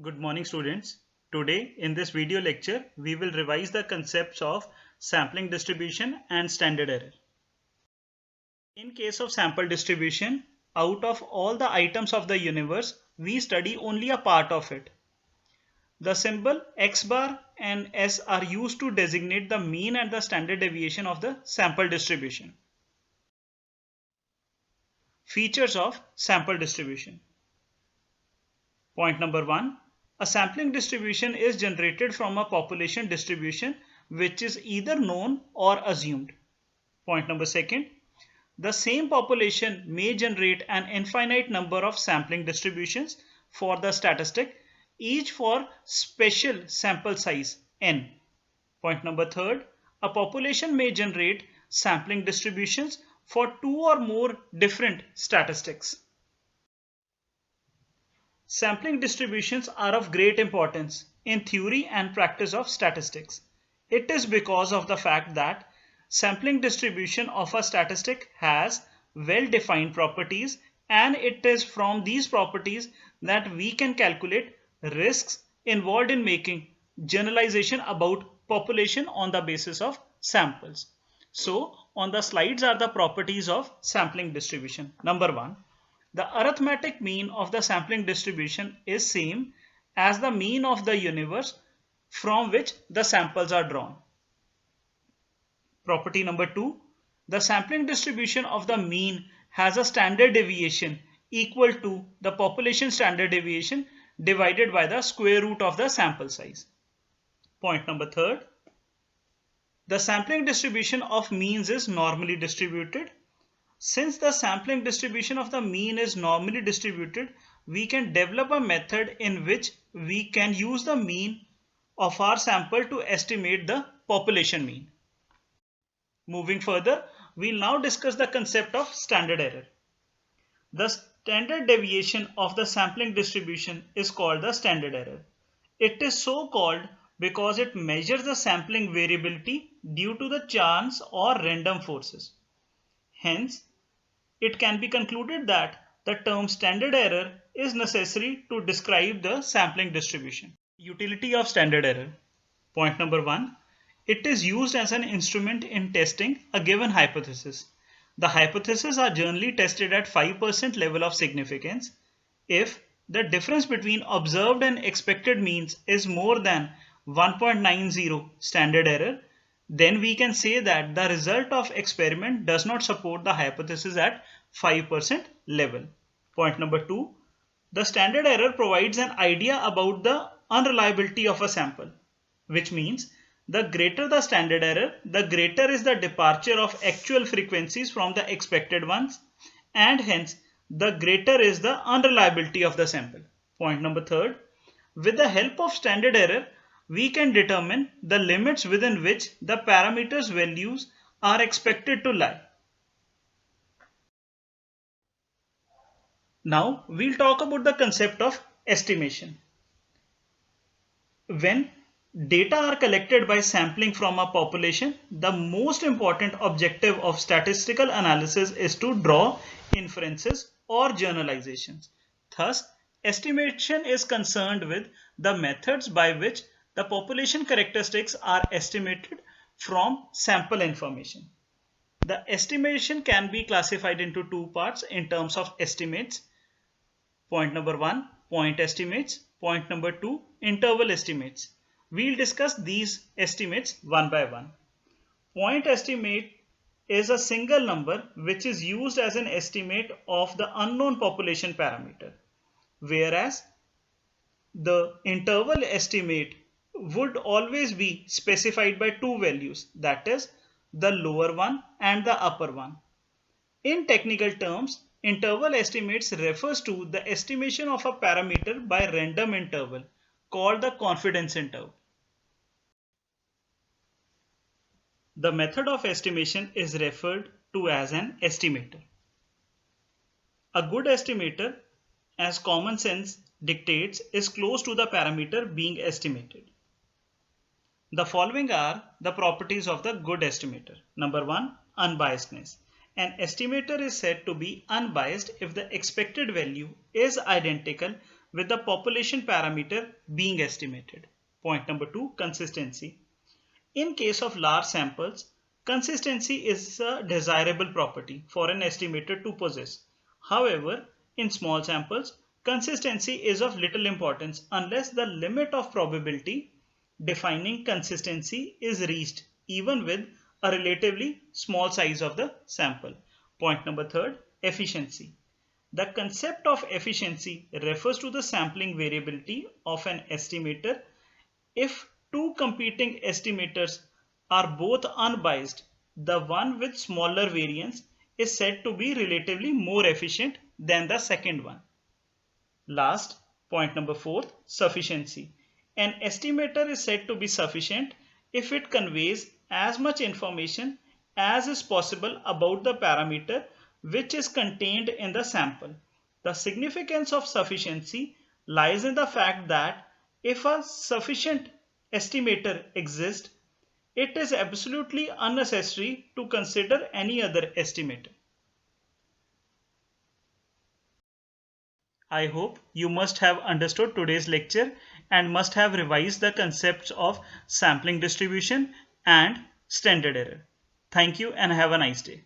Good morning, students. Today in this video lecture we will revise the concepts of sampling distribution and standard error. In case of sample distribution, out of all the items of the universe, we study only a part of it. The symbol x bar and s are used to designate the mean and the standard deviation of the sample distribution. Features of sample distribution. Point number 1. A sampling distribution is generated from a population distribution which is either known or assumed. Point number 2. The same population may generate an infinite number of sampling distributions for the statistic, each for special sample size n. Point number 3. A population may generate sampling distributions for two or more different statistics. Sampling distributions are of great importance in theory and practice of statistics. It is because of the fact that sampling distribution of a statistic has well-defined properties, and it is from these properties that we can calculate risks involved in making generalization about population on the basis of samples. So, on the slides are the properties of sampling distribution. Number 1. The arithmetic mean of the sampling distribution is same as the mean of the universe from which the samples are drawn. Property number 2. The sampling distribution of the mean has a standard deviation equal to the population standard deviation divided by the square root of the sample size. Point number 3. The sampling distribution of means is normally distributed. Since the sampling distribution of the mean is normally distributed, we can develop a method in which we can use the mean of our sample to estimate the population mean. Moving further, we'll now discuss the concept of standard error. The standard deviation of the sampling distribution is called the standard error. It is so called because it measures the sampling variability due to the chance or random forces. Hence, it can be concluded that the term standard error is necessary to describe the sampling distribution. Utility of standard error. Point number 1. It is used as an instrument in testing a given hypothesis. The hypotheses are generally tested at 5% level of significance. If the difference between observed and expected means is more than 1.90 standard error, then we can say that the result of experiment does not support the hypothesis at 5% level. Point number 2. The standard error provides an idea about the unreliability of a sample, which means the greater the standard error, the greater is the departure of actual frequencies from the expected ones, and hence the greater is the unreliability of the sample. Point number 3. With the help of standard error, we can determine the limits within which the parameters values are expected to lie. Now we'll talk about the concept of estimation. When data are collected by sampling from a population, the most important objective of statistical analysis is to draw inferences or generalizations. Thus, estimation is concerned with the methods by which the population characteristics are estimated from sample information. The estimation can be classified into two parts in terms of estimates. Point number 1, point estimates. Point number 2, interval estimates. We'll discuss these estimates one by one. Point estimate is a single number which is used as an estimate of the unknown population parameter, whereas the interval estimate would always be specified by two values, that is the lower one and the upper one. In technical terms, interval estimates refers to the estimation of a parameter by random interval called the confidence interval. The method of estimation is referred to as an estimator. A good estimator, as common sense dictates, is close to the parameter being estimated. The following are the properties of the good estimator. Number 1, unbiasedness. An estimator is said to be unbiased if the expected value is identical with the population parameter being estimated. Point number 2, consistency. In case of large samples, consistency is a desirable property for an estimator to possess. However, in small samples, consistency is of little importance unless the limit of probability defining consistency is reached even with a relatively small size of the sample. Point number 3, efficiency. The concept of efficiency refers to the sampling variability of an estimator. If two competing estimators are both unbiased, the one with smaller variance is said to be relatively more efficient than the second one. Last, point number 4, sufficiency. An estimator is said to be sufficient if it conveys as much information as is possible about the parameter which is contained in the sample. The significance of sufficiency lies in the fact that if a sufficient estimator exists, it is absolutely unnecessary to consider any other estimator. I hope you must have understood today's lecture and must have revised the concepts of sampling distribution and standard error. Thank you and have a nice day.